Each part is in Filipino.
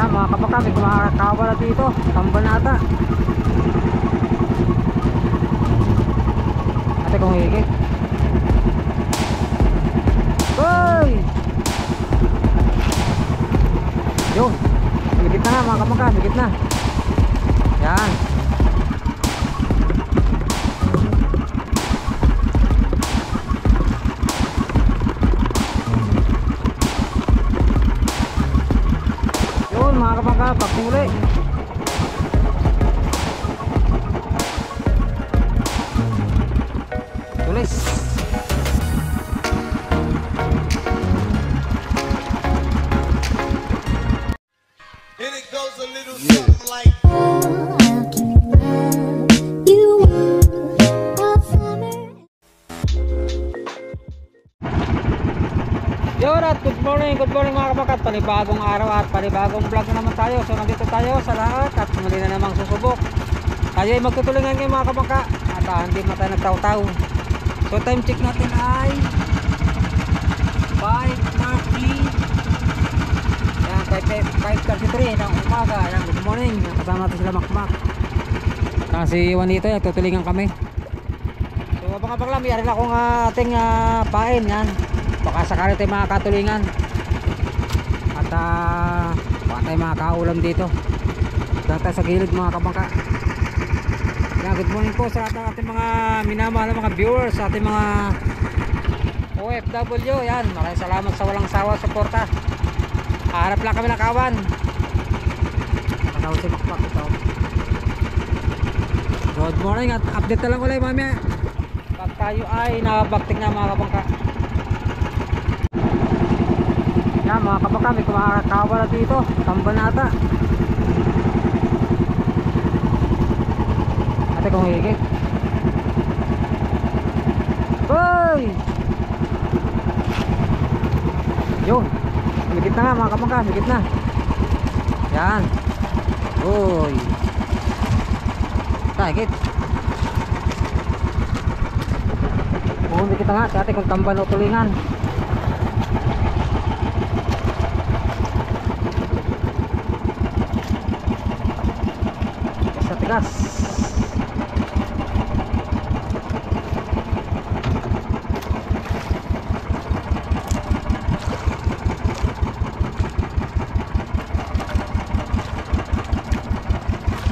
Yan mga kabaka, may kumakakawala dito. Tambal na ata. Ate kung higit. Hoy! Yun. Higit na nga mga kabaka, higit na. Yan. Yun mga kabaka, pagmuli. Tulis. And it goes a little something like Yun at good morning mga kabakat. Panibagong araw at panibagong vlog na naman tayo. So nandito tayo sa lahat at muli na namang susubok. Tayo ay magtutulingan ngayon mga kabaka. At hindi na tayo nagtaw-taw. So time check natin ay 5:30. Yan, 5:33 ng umaga. Yan, good morning. Kasama natin sila Makmak. Kasi Juanito, tutulingan kami. So abang-abang lang, mayroon akong ating pain. Yan, baka sakali tayo mga katulingan. At baka tayo mga kaulam dito. Dahil tayo sa gilid mga kabangka. Yan, good morning po sa lahat ng ating mga minamahal mga viewers, sa ating mga OFW. Yan, maraming salamat sa walang sawa suporta. Harap lang kami ng kawan. Matawag si Makmak ito. Good morning at update na lang ulit mamaya pag tayo ay nakabakting na mga kabangka. Yan mga kabangka, may kumakakawala dito. Tambal na ata. Ate kung higit. Hoy! Yun. Higit na nga mga kabangka, higit na. Yan. Uy. Higit. Puhundi kita nga, dati kung tambal o tulingan. Sa tigas.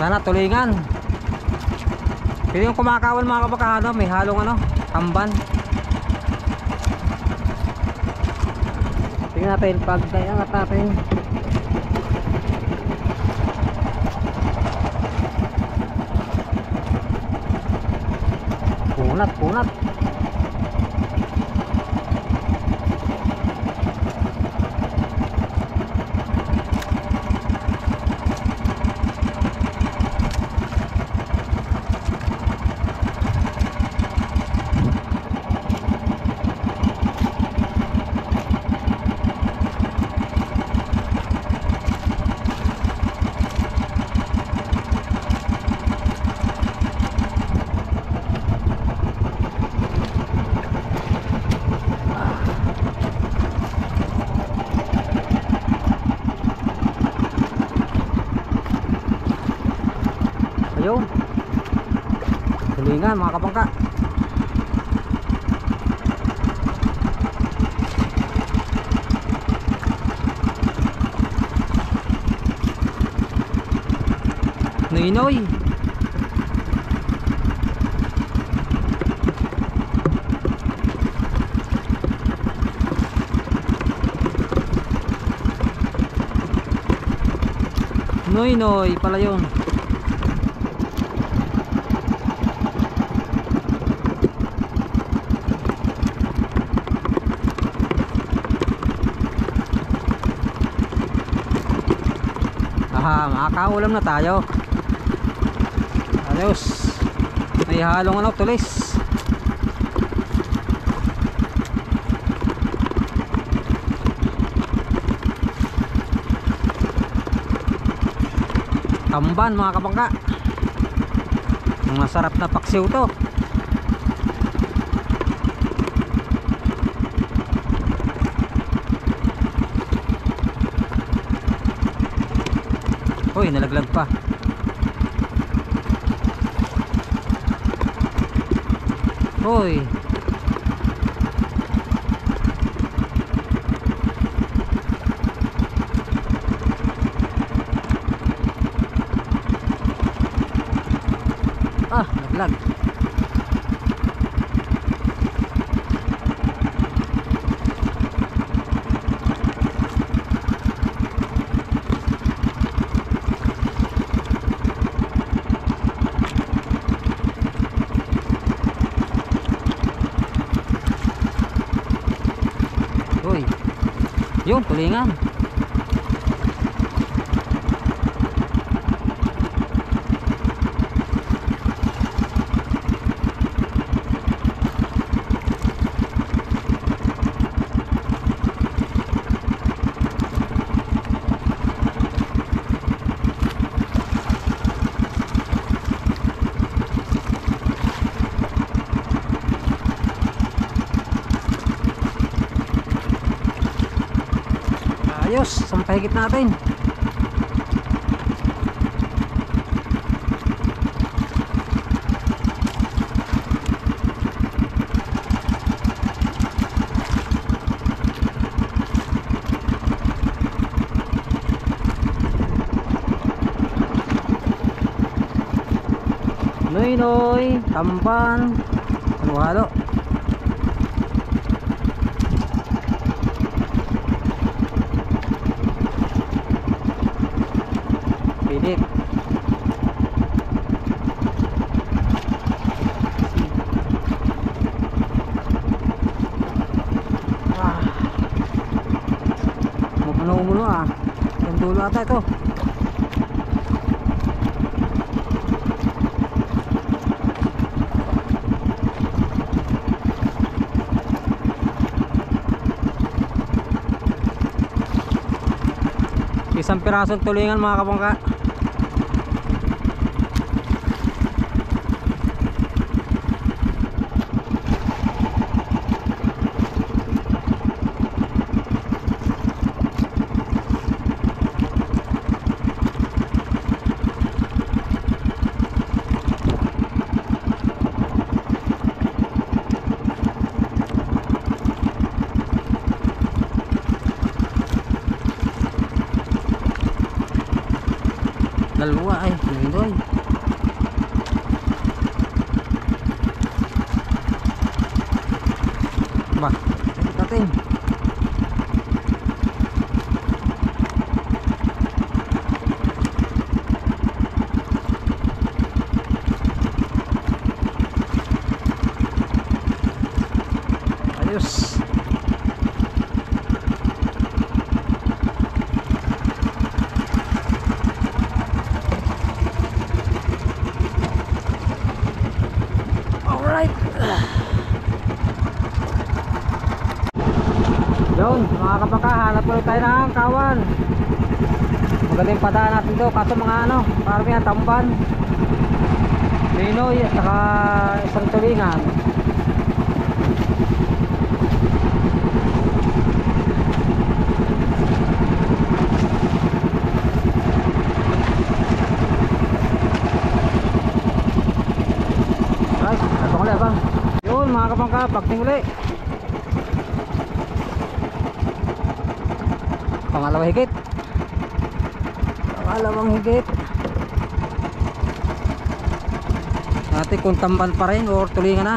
Sana tulingan. Pwede yung kumakawal mga kabaka, ano, may halong ano, tamban. Tingnan natin pag dayangat natin. Punat. Ayun. Tulingan mga kabangka. Noy. Noy pala yun. Makakaulam na tayo. Ayos. May halong ano, tulis. Tamban mga kabangka. Masarap na paksiw to. Uy, nalaglag pa. Uy. Ah, naglag. Uy. Yung tulingan. Ayos, sampahigit natin. Noy-noy, tamban, halo-halo. Pilit. Umuno ah. Yung dulo ata ito. Isang pirasong tulingan mga kabangka. Dalawa ay, doy. Ba, ikot natin. Ayos. Yun, mga kapangka, hanap ulit tayo ng kawan. Maganda yung padaan natin to, kaso mga ano, parang yan, tamban, linoy, at saka isang tulingan. Right, ito ko lang. Yun mga kapangka, pagting ulit. Pangalawang higit. Pangalawang higit. Natin kung tamban pa rin o tulingan na.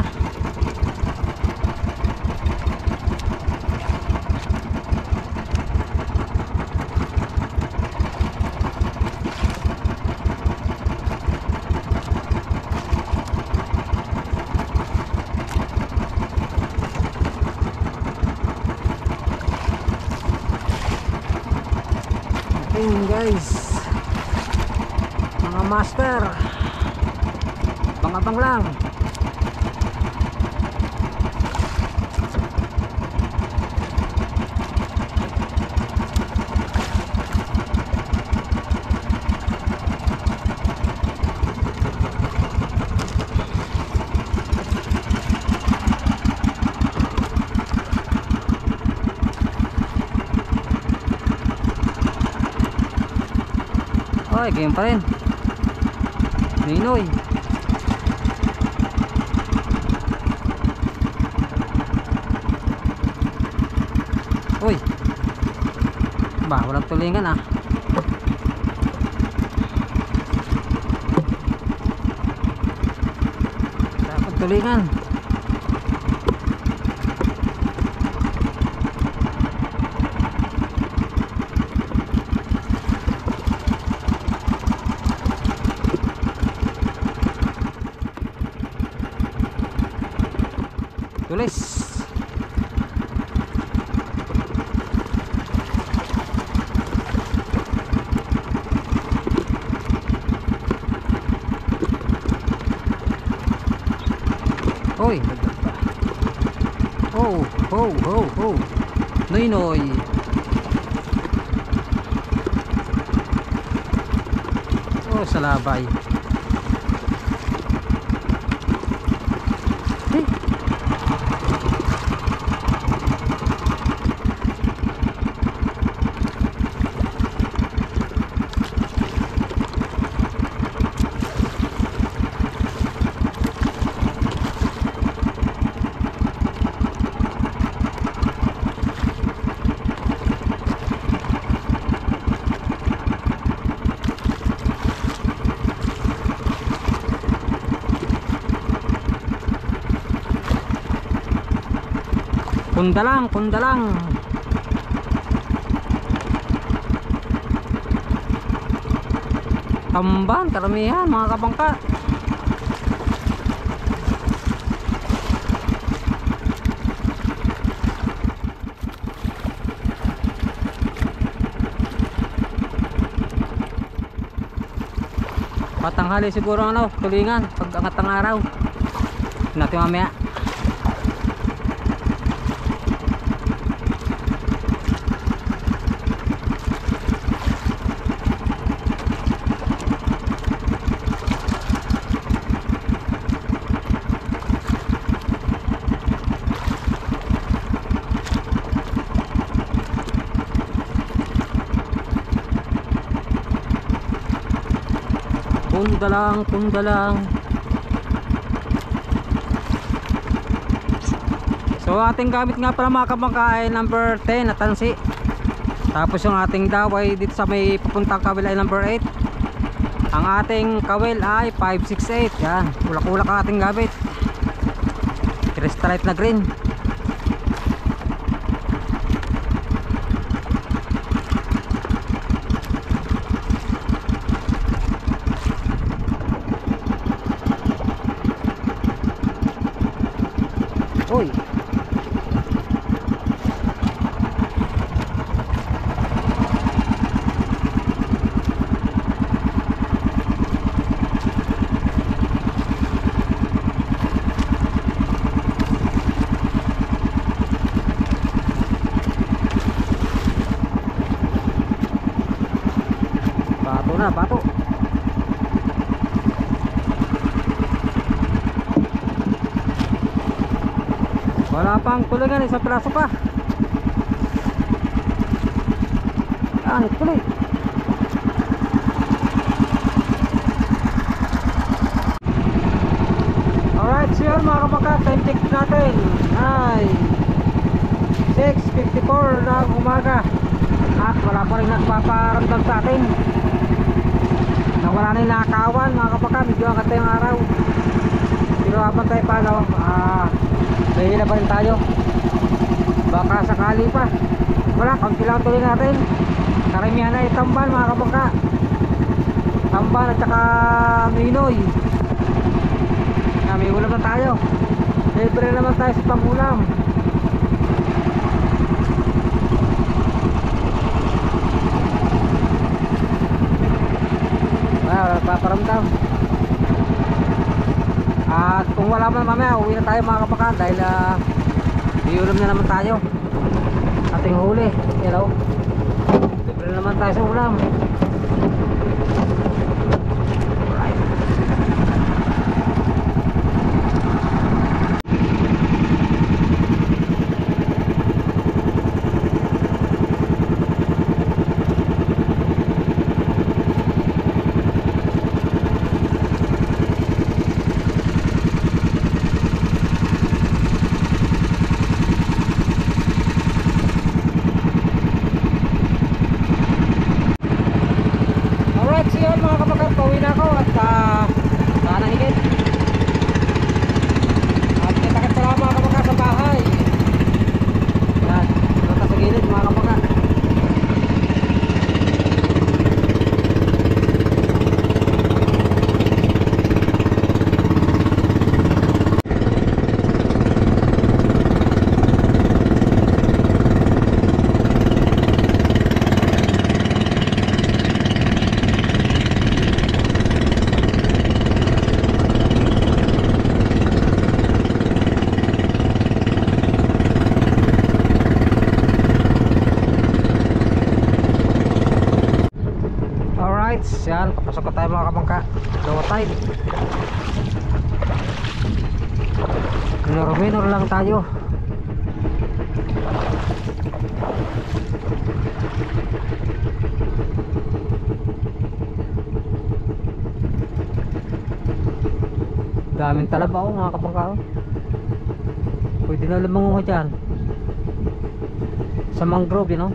Ayun guys, mga master, pangabang lang. Ay, ganyan pa rin. Ninoy. Uy. Ba, walang tulingan ah. Dapat tulingan. Tulis. Oy, dagdag pa. Oh, oh, oh, oh. Noy, noy. Oh, salabay. Pundalang, pundalang. Tamban, karamihan mga kabangka. Patanghali siguro ano, tulingan pag angat ng araw. Natin mamaya. Pundalang, pundalang. So ating gamit nga pala mga kabangka ay number 10 na tansi. Tapos yung ating daway dito sa may papuntang kawil ay number 8. Ang ating kawil ay 568. Yan, ulak-ulak ang ating gamit. Crystalite na green. Uy. Bato na, bato. Wala pang tulingan, isang piraso pa. Yan, tuloy. Alright, so yun mga kabangka, time check natin ay 6:54 ng umaga. At wala pa rin nagpaparamdam sa atin na wala na yung nakakawan mga kabangka. Medyo angat tayong araw. Pero habang tayo paano, mahihila pa rin tayo. Baka sakali pa. Wala, kaunti lang tuloy natin. Karamihan na itamban mga kabangka. Tamban at saka minoy. May ulam na tayo. Libre naman tayo sa pangulam. Wala paparamdam. At kung wala man mamaya, uwi na tayo mga kabangka. Dahil may ulam na naman tayo. Ating huli, you know. Libre naman tayo sa ulam. Alright, yan, papasok na tayo mga kabangka. Low tide. Minor lang tayo. Daming talaba oh mga kabangka. Pwede na lumangunga dyan sa mangrove, you know?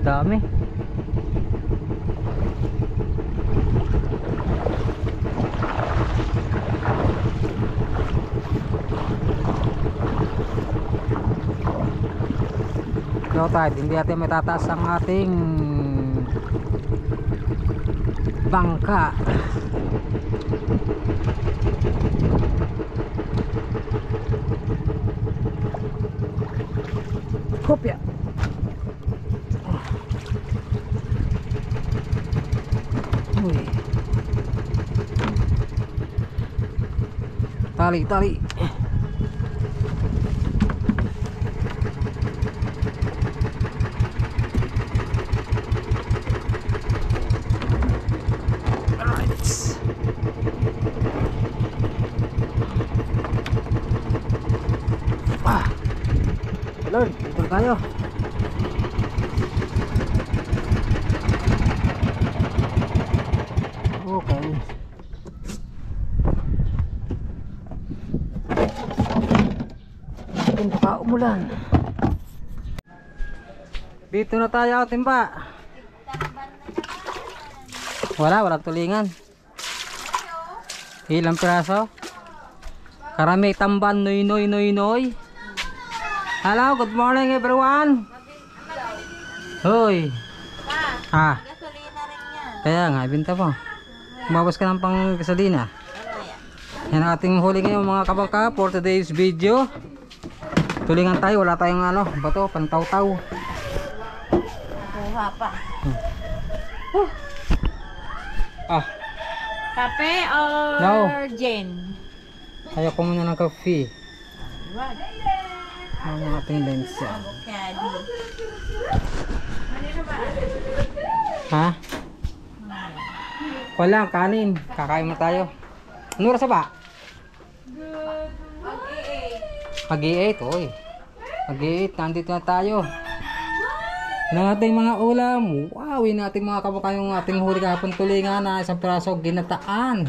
Dami. Low tide, hindi natin may tataas ang ating bangka. Kopya. Uy. Tali. Lord, ito tayo. Okay. Pinto ka umulan. Dito na tayo, timba. Walang tulingan. Ilang piraso? Karami tamban, noy. Hello, good morning everyone. Hoy. Ha. Gasolina rin yan. Kaya nga, ibenta mo. Umawas ka ng pang gasolina. Yan ang ating huli ngayon mga kabangka for today's video. Tulingan tayo, wala tayong ano, bato, pantaw-taw. Nakuha pa. Ah, Kape or No. gin? kaya ko muna ng coffee. Wag. Ang ating lens yan. Avocado. Ha? Wala, kanin. Kakain mo tayo. Ano oras na ba? Mag-i-8, oy. Mag-i-8, nandito na tayo. Ng ating mga ulam. Wow, yun natin mga kabaka yung ating huli kahapon tulingan na isang piraso ginataan.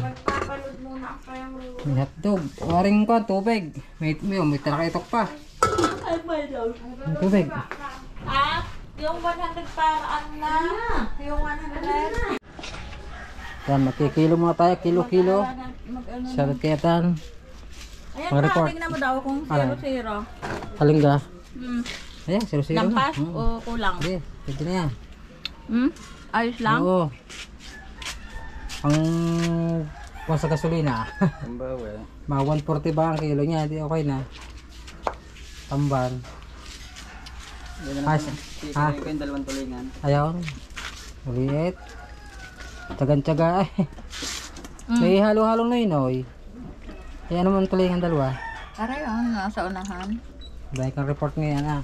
Hotdog. Waring ko, tubig. May talakaitok pa. Ang tubig. Ah, yung 100 para na. Yung 100. Yan, makikilo muna tayo. Kilo-kilo. Mag-ano. Salketan. Ayan Mga na, report. tingnan mo daw kung Alright. 0-0. Halingga. Hmm. Ayan, 0-0 na. Lampas o kulang? Hindi, pwede na yan. Hmm? Ayos lang? Oo. Ang kung sa gasolina. Mga 140 ba ang kilo niya? Hindi okay na. Tamban. Ha? Yung dalawang tulingan. Ayaw. Maliit. Tsagan-tsaga. May halo-halong noy-noy. Kaya naman tulingan dalawa. Aray, nasa unahan. Dahil kang report ngayon ah.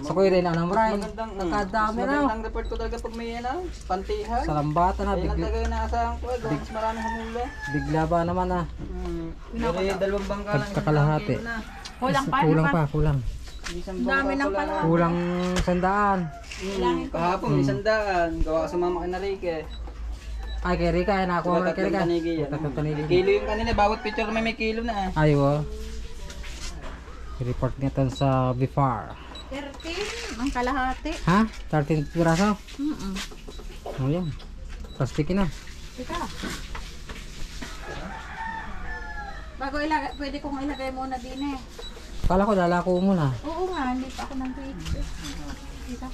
Sa kuya rin ang maray. Nakadami na. Magandang report ko talaga pag may pantihan. Sa lambatan na. Ayun ang talaga yung naasahan ko. Mas marami hamula. Bigla ba naman ah. Pero yung dalawang bangka lang. Pagkakalahati. Kulang pa. Kulang pa, kulang. Isang Dami ng pala. Kulang 100. Kahapon, may 100. Gawa ka sa mama ka na Rick. Ay, kay Rika, ay nakakuha mo na kay Rika. Tanigi yan. Tatlong tanigi. Kilo yung kanina. Bawat picture may kilo na. Ayaw. I-report nito sa BFAR. 13 ang kalahati. Ha? 13 piraso? Mm-mm. O yan. Plastic na. Teka. Bago ilagay, pwede kong ilagay muna din eh. Kala ko lalako muna. Oo nga, hindi pa ako nang pwede. Teka.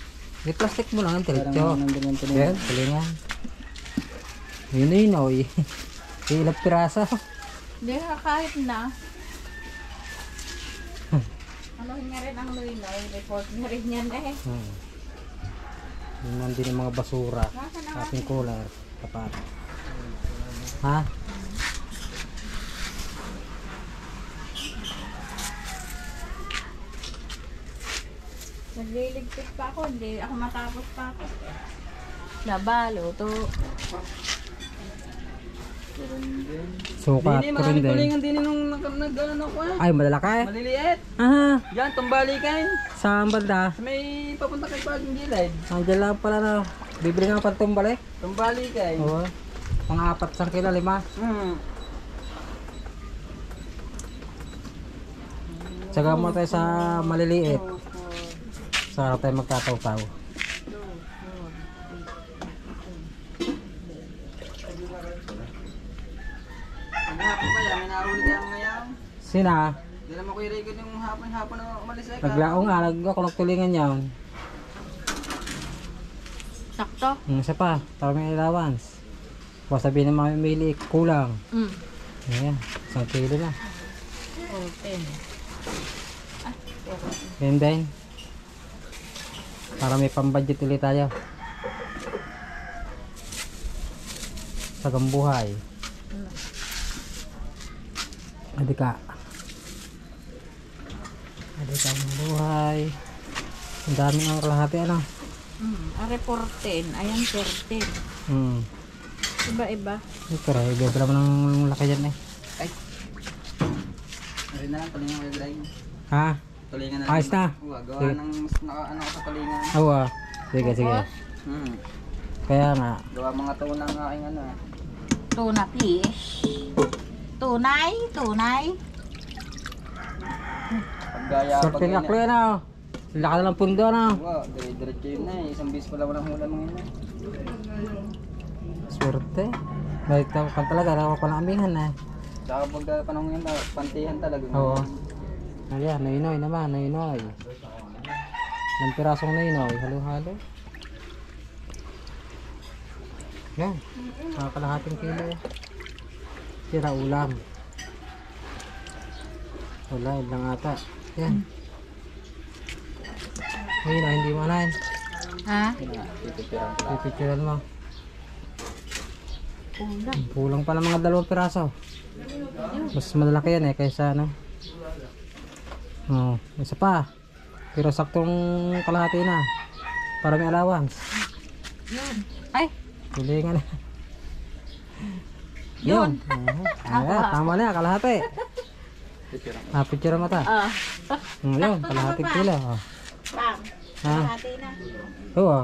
May plastic mo lang ang diretso. Nandun yung tulingan. Yan, tulingan. Yun oy. Ilang piraso. Hindi kahit na. Anuhin nga rin ang luinoy. Report nga rin yan eh. Yun man din yung mga basura. Sa ating cooler. Tapat. Ha? Nagliligpit pa ako. Hindi ako matapos pa ako. Laba, luto. Sukat Dini, ko rin maraming din. tulingan din nung nag-ano ko eh. Ay, malalaki. Maliliit. Aha, Diyan, tumbalikan. saan banda? Sa may papunta kay Paging Gilid. Andiyan lang pala na. Bibili nga pa itong balik. Tumbalikan. Oo. Mga 4 kilo, 5. Tsaga mo tayo sa maliliit. Saka tayo magkataw-taw. Maghapon kaya, may nahuli kaya ngayon. Sina? Hindi naman ko i-record yung hapon na umalis eh. Naglaong nga, ako nagtulingan yan. Sakto. Isa pa, para may allowance. Baka sabihin ng mga mamili, kulang. Ayan, 1 kilo na. Open. Yan din. Para may pambudget ulit tayo. Sa gambuhay. Adika. Adika ang buhay. Ang daming ang kalahati ano. Are 14. Ayan 13. Iba-iba. Ito rin, ibibra mo ng laki dyan eh. Ay. Ayun na lang, tulingan ko yung grind. Ha? Tulingan na lang. Ayos na. Gawa ng mas ano ko sa tulingan. Awa. Sige, sige. Kaya nga. Gawa mga tuna ng aking ano eh. Tuna fish. Tunay. Paggaya Sorte na klo yan ah. Laki na lang pundo na. Wow, dire-diretso yun na eh. Isang bis pala walang hula mga yun eh. Swerte. Balik ka talaga, ako pa ng amihan eh. Tsaka pag panahon yun, pantihan talaga. Oo. Ayan, noy-noy naman, noy-noy. Ng pirasong noy-noy, halo-halo. Yan, kalahating kilo. Tira ulam. Wala, yun lang ata. Yan. Ayun na, hindi mo anahin. Ha? Pipipirang pala. Pipicturean mo. Kulang. Kulang pa ng mga 2 piraso. Mas malalaki yan eh, kaysa ano. Isa pa. Pero saktong kalahati na. Para may allowance. Yun. Ay. Tulingan na. Yun. Ayan, tama na, kalahati. Picture mo ta. Yun, kalahating kilo. Bang. Ha? Hati na. Oo.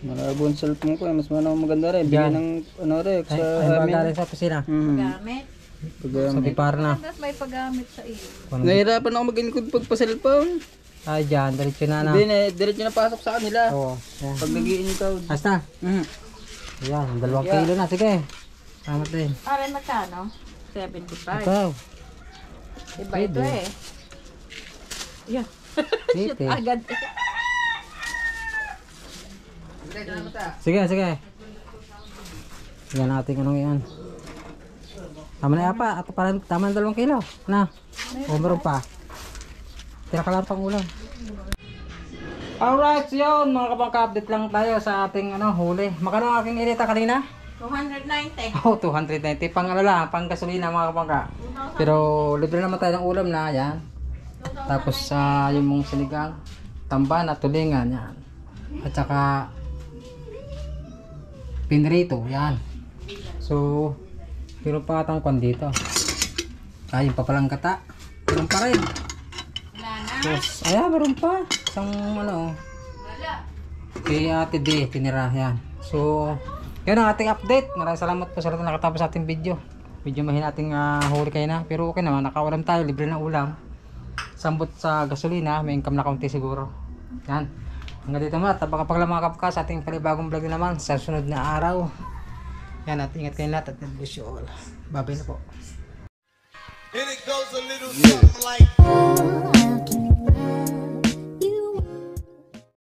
Malabo ang cellphone ko eh. Mas maganda rin. Yan. Bigyan ng ano rin. Ay, Sa ay amin. magaling sa opisina. Gamit. Sa pipar na. Tapos may paggamit sa iyo. Nahirapan ako mag-include pag pa-cellphone. Ay, dyan, diretso na na. Hindi na, diretso na pasok sa kanila. Oo. Yan. Pag nag-i-include. Basta. Yan, 2 kilo na. Sige. Tama din. Para magkano? 75. Ito. Iba ito Pwede. eh. Yeah. Dito. Agad. Sige, sige. Yan natin anong yan. Tama na apa. At parang tama na 2 kilo. Na. O meron pa. Tira ka lang pang ulam. Alright, so yun mga kabangka, update lang tayo sa ating huli. Magkano ang aking inita kanina? 290. Oh, 290 pang pang gasolina mga kabangka. Pero libre naman tayo ng ulam na yan. Tapos yung mong sinigang, tamban at tulingan yan. At saka pinrito yan. So, meron pa atang kwan dito. Ayun pa palang kata. Meron pa rin. Tapos, meron pa. Isang kay Ate D, tinira yan. So, yun ang ating update. Maraming salamat po sa lahat na nakatapos sa ating video. Medyo mahina ating huli kayo na. Pero okay naman, nakaulam tayo, libre ng ulam. Sambot sa gasolina, may income na kaunti siguro. Yan. Hanggang dito mga, tabaka pagla mga kapka sa ating panibagong vlog na naman sa sunod na araw. Yan, at ingat kayo lahat at God bless you all. Bye-bye na po. And it goes a little something like